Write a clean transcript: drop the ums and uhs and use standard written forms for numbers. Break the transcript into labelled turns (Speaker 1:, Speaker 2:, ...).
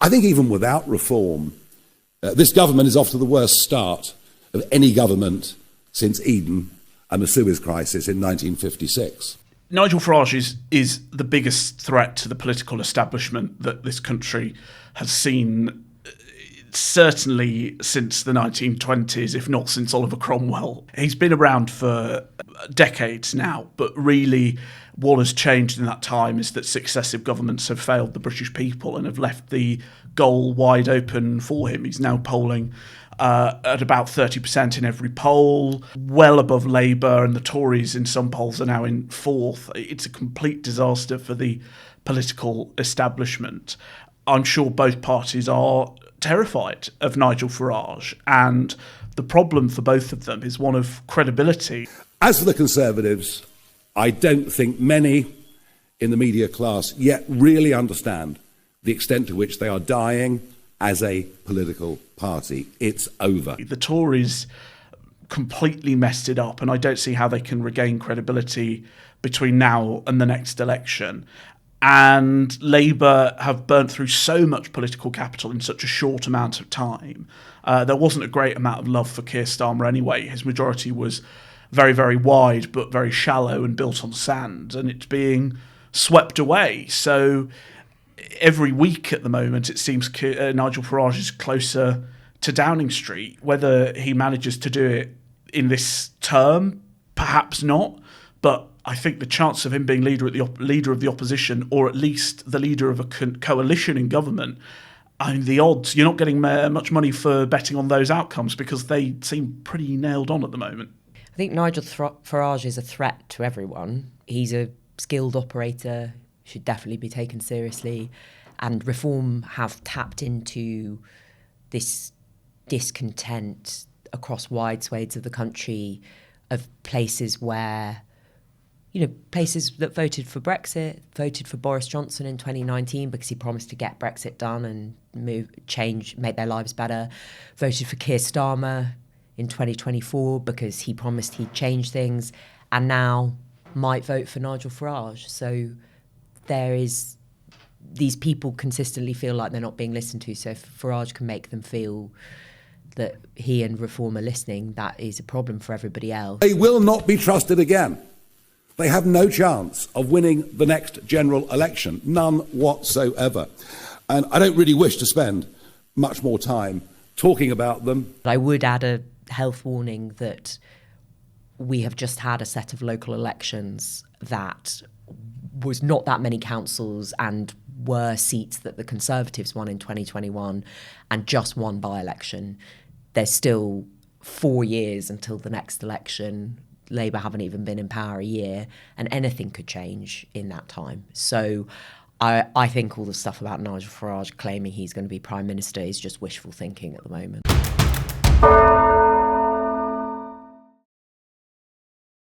Speaker 1: I think even without reform, this government is off to the worst start of any government since Eden and the Suez Crisis in 1956.
Speaker 2: Nigel Farage is the biggest threat to the political establishment that this country has seen, certainly since the 1920s, if not since Oliver Cromwell. He's been around for decades now, but really what has changed in that time is that successive governments have failed the British people and have left the goal wide open for him. He's now polling at about 30% in every poll, well above Labour, and the Tories in some polls are now in fourth. It's a complete disaster for the political establishment. I'm sure both parties are terrified of Nigel Farage, and the problem for both of them is one of credibility.
Speaker 1: As for the Conservatives, I don't think many in the media class yet really understand the extent to which they are dying as a political party. It's over.
Speaker 2: The Tories completely messed it up, and I don't see how they can regain credibility between now and the next election. And Labour have burnt through so much political capital in such a short amount of time. There wasn't a great amount of love for Keir Starmer anyway. His majority was very, very wide, but very shallow and built on sand, and it's being swept away. So every week at the moment, it seems Nigel Farage is closer to Downing Street. Whether he manages to do it in this term, perhaps not, but I think the chance of him being leader of the opposition, or at least the leader of a coalition in government, I mean, the odds, you're not getting much money for betting on those outcomes because they seem pretty nailed on at the moment.
Speaker 3: I think Nigel Farage is a threat to everyone. He's a skilled operator, should definitely be taken seriously, and Reform have tapped into this discontent across wide swathes of the country of places where, places that voted for Brexit, voted for Boris Johnson in 2019 because he promised to get Brexit done and make their lives better, voted for Keir Starmer in 2024 because he promised he'd change things, and now might vote for Nigel Farage. So these people consistently feel like they're not being listened to. So if Farage can make them feel that he and Reform are listening, that is a problem for everybody else.
Speaker 1: They will not be trusted again. They have no chance of winning the next general election, none whatsoever. And I don't really wish to spend much more time talking about them.
Speaker 3: I would add a health warning that we have just had a set of local elections that was not that many councils and were seats that the Conservatives won in 2021 and just one by-election. There's still 4 years until the next election. Labour haven't even been in power a year, and anything could change in that time. So I think all the stuff about Nigel Farage claiming he's going to be Prime Minister is just wishful thinking at the moment.